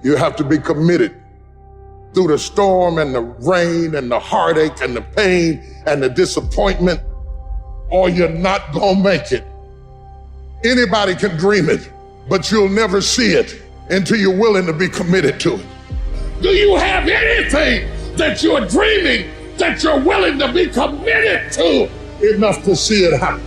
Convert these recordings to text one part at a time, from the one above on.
You have to be committed through the storm and the rain and the heartache and the pain and the disappointment, or you're not gonna make it. Anybody can dream it, but you'll never see it until you're willing to be committed to it. Do you have anything that you're dreaming that you're willing to be committed to enough to see it happen?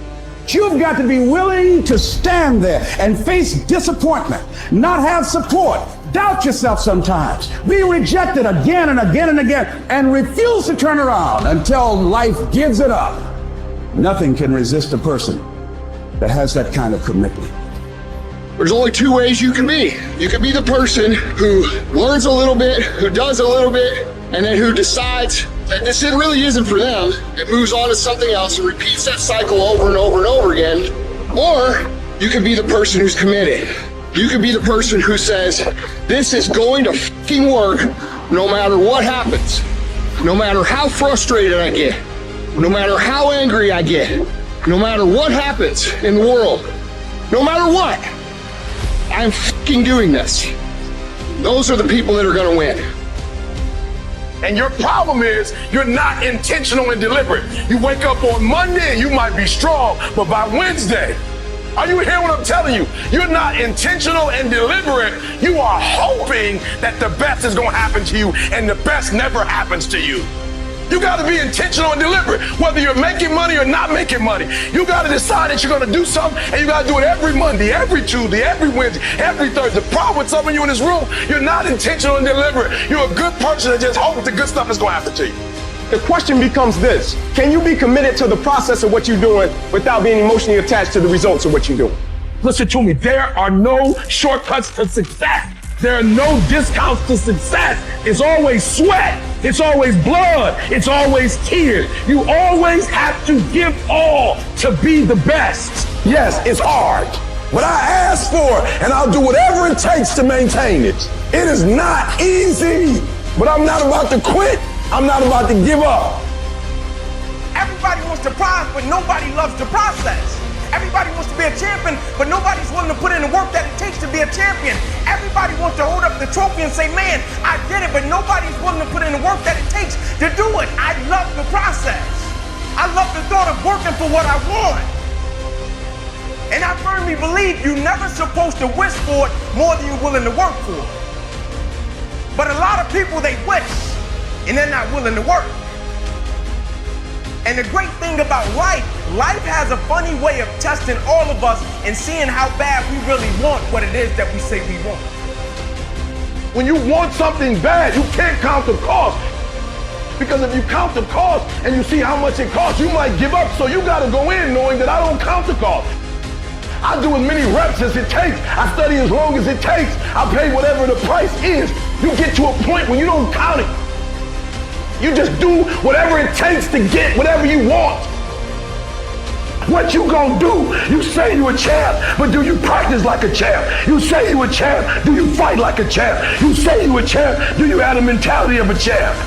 You've got to be willing to stand there and face disappointment, not have support, doubt yourself sometimes, be rejected again and again and again, and refuse to turn around until life gives it up. Nothing can resist a person that has that kind of commitment. There's only two ways you can be. You can be the person who learns a little bit, who does a little bit, and then who decides that this really isn't for them, and moves on to something else and repeats that cycle over and over and over again. Or you can be the person who's committed. You can be the person who says, this is going to fucking work no matter what happens, no matter how frustrated I get, no matter how angry I get, no matter what happens in the world, no matter what, I'm fucking doing this. Those are the people that are gonna win. And your problem is you're not intentional and deliberate. You wake up on Monday and you might be strong, but by Wednesday, are you hearing what I'm telling you? You're not intentional and deliberate. You are hoping that the best is gonna happen to you, and the best never happens to you. You gotta be intentional and deliberate, whether you're making money or not making money. You gotta decide that you're gonna do something, and you gotta do it every Monday, every Tuesday, every Wednesday, every Thursday. The problem with some of you in this room, you're not intentional and deliberate. You're a good person that just hopes the good stuff is gonna happen to you. The question becomes this: can you be committed to the process of what you're doing without being emotionally attached to the results of what you're doing? Listen to me, there are no shortcuts to success. There are no discounts to success. It's always sweat. It's always blood. It's always tears. You always have to give all to be the best. Yes, it's hard, but I ask for it, and I'll do whatever it takes to maintain it. It is not easy, but I'm not about to quit. I'm not about to give up. Everybody wants to prize, but nobody loves the process. Everybody wants to be a champion, but nobody's willing to put in the work that it takes to be a champion. Everybody wants to hold up the trophy and say, man, I did it, but nobody's willing to put in the work that it takes to do it. I love the process. I love the thought of working for what I want. And I firmly believe you're never supposed to wish for it more than you're willing to work for it. But a lot of people, they wish, and they're not willing to work. And the great thing about life has a funny way of testing all of us and seeing how bad we really want what it is that we say we want. When you want something bad, you can't count the cost. Because if you count the cost and you see how much it costs, you might give up. So you gotta go in knowing that I don't count the cost. I do as many reps as it takes. I study as long as it takes. I pay whatever the price is. You get to a point when you don't count it. You just do whatever it takes to get whatever you want. What you gonna do? You say you a champ, but do you practice like a champ? You say you a champ, do you fight like a champ? You say you a champ, do you have the mentality of a champ?